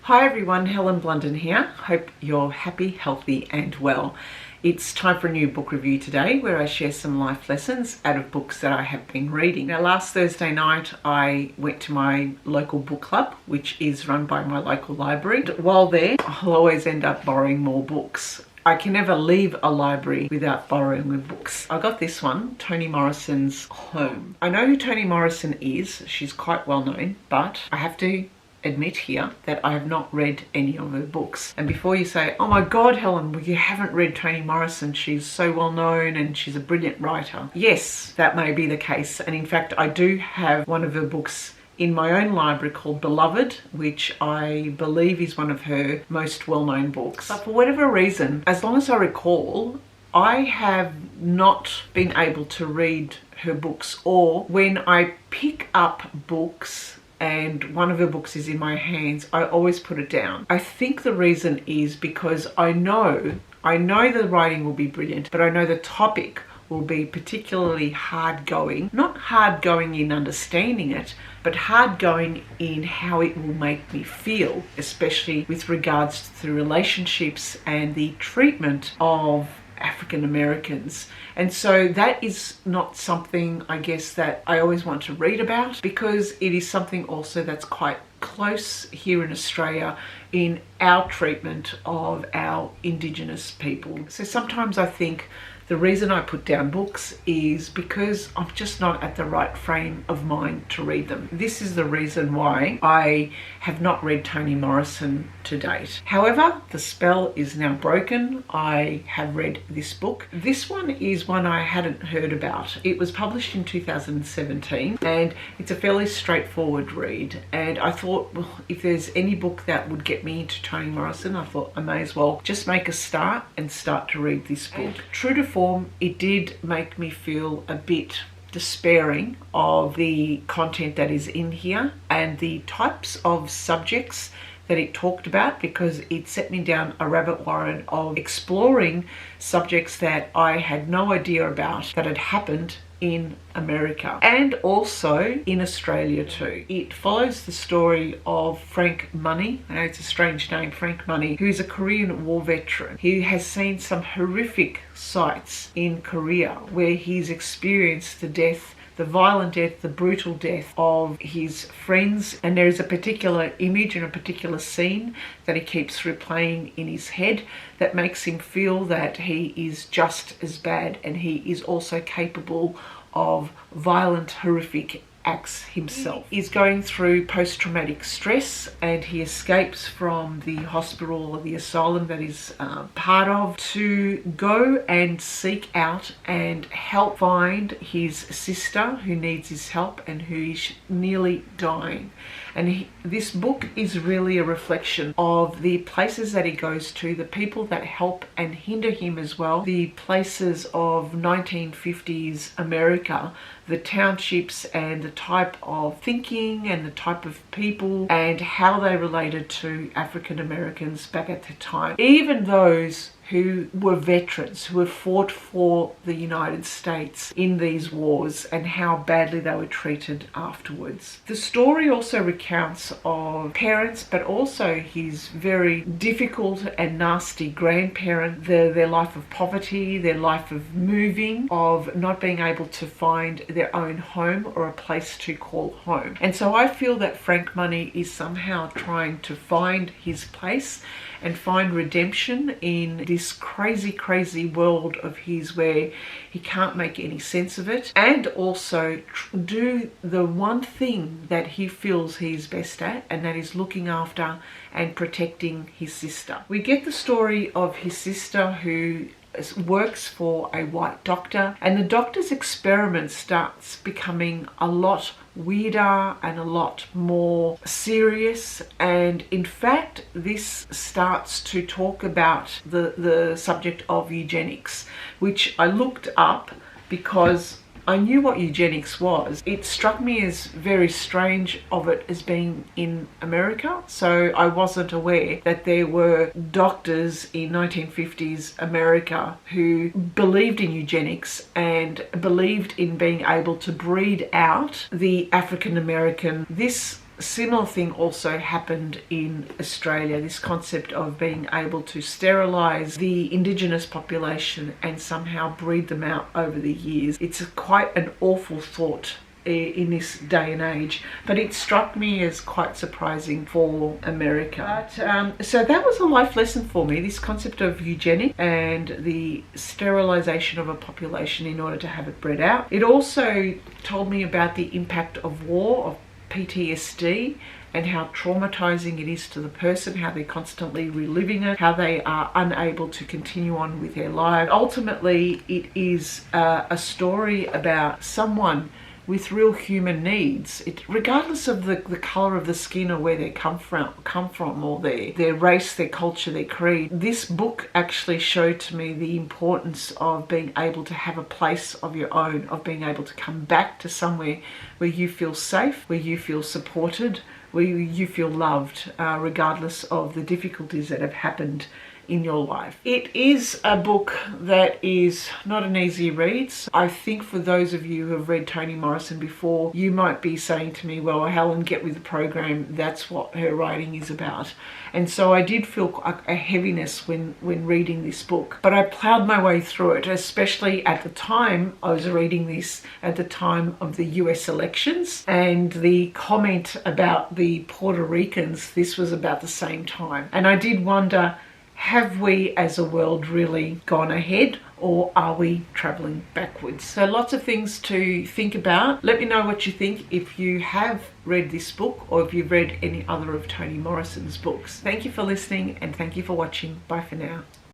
Hi everyone, Helen Blunden here. Hope you're happy, healthy and well. It's time for a new book review today where I share some life lessons out of books that I have been reading. Now last Thursday night I went to my local book club, which is run by my local library. While there, I'll always end up borrowing more books. I can never leave a library without borrowing books. I got this one, Toni Morrison's Home. I know who Toni Morrison is. She's quite well known, but I have to admit here that I have not read any of her books. And before you say, oh my god Helen, well, you haven't read Toni Morrison, she's so well known and she's a brilliant writer. Yes, that may be the case, and in fact I do have one of her books in my own library called Beloved, which I believe is one of her most well-known books. But for whatever reason, as long as I recall, I have not been able to read her books, or when I pick up books and one of her books is in my hands, I always put it down. I think the reason is because I know the writing will be brilliant, but I know the topic will be particularly hard going. Not hard going in understanding it, but hard going in how it will make me feel, especially with regards to relationships and the treatment of African Americans. And so that is not something, I guess, that I always want to read about, because it is something also that's quite close here in Australia in our treatment of our Indigenous people. So sometimes I think the reason I put down books is because I'm just not at the right frame of mind to read them. This is the reason why I have not read Toni Morrison to date. However, the spell is now broken. I have read this book. This one is one I hadn't heard about. It was published in 2017 and it's a fairly straightforward read. And I thought, well, if there's any book that would get me into Toni Morrison, I thought I may as well just make a start and start to read this book. And true to form, it did make me feel a bit despairing of the content that is in here and the types of subjects that it talked about, because it set me down a rabbit warren of exploring subjects that I had no idea about that had happened in America and also in Australia too. It follows the story of Frank Money. I know it's a strange name, Frank Money, who's a Korean War veteran. He has seen some horrific sights in Korea where he's experienced the violent death, the brutal death of his friends, and there is a particular image and a particular scene that he keeps replaying in his head that makes him feel that he is just as bad and he is also capable of violent, horrific acts himself. He's going through post-traumatic stress and he escapes from the hospital or the asylum that he's part of to go and seek out and help find his sister who needs his help and who is nearly dying. And this book is really a reflection of the places that he goes to, the people that help and hinder him as well, the places of 1950s America, the townships and the type of thinking and the type of people and how they related to African Americans back at the time. Even those who were veterans, who had fought for the United States in these wars and how badly they were treated afterwards. The story also recounts of parents, but also his very difficult and nasty grandparent, their life of poverty, their life of moving, of not being able to find their own home or a place to call home. And so I feel that Frank Money is somehow trying to find his place and find redemption in this crazy world of his where he can't make any sense of it, and also do the one thing that he feels he's best at, and that is looking after and protecting his sister. We get the story of his sister who works for a white doctor, and the doctor's experiment starts becoming a lot weirder and a lot more serious. And in fact, this starts to talk about the subject of eugenics, which I looked up because I knew what eugenics was. It struck me as very strange of it as being in America. So I wasn't aware that there were doctors in 1950s America who believed in eugenics and believed in being able to breed out the African American. This similar thing also happened in Australia, this concept of being able to sterilise the Indigenous population and somehow breed them out over the years. It's quite an awful thought in this day and age, but it struck me as quite surprising for America. But, so that was a life lesson for me, this concept of eugenics and the sterilisation of a population in order to have it bred out. It also told me about the impact of war, of PTSD, and how traumatizing it is to the person, how they're constantly reliving it, how they are unable to continue on with their lives. Ultimately, it is a story about someone with real human needs, regardless of the colour of the skin or where they come from or their race, their culture, their creed. This book actually showed to me the importance of being able to have a place of your own, of being able to come back to somewhere where you feel safe, where you feel supported, where you feel loved, regardless of the difficulties that have happened in your life. It is a book that is not an easy read. I think for those of you who have read Toni Morrison before, you might be saying to me, well, Helen, get with the program, that's what her writing is about. And so I did feel a heaviness when reading this book, but I ploughed my way through it, especially at the time I was reading this, at the time of the US elections, and the comment about the Puerto Ricans, this was about the same time. And I did wonder, have we as a world really gone ahead, or are we travelling backwards? So lots of things to think about. Let me know what you think if you have read this book or if you've read any other of Toni Morrison's books. Thank you for listening and thank you for watching. Bye for now.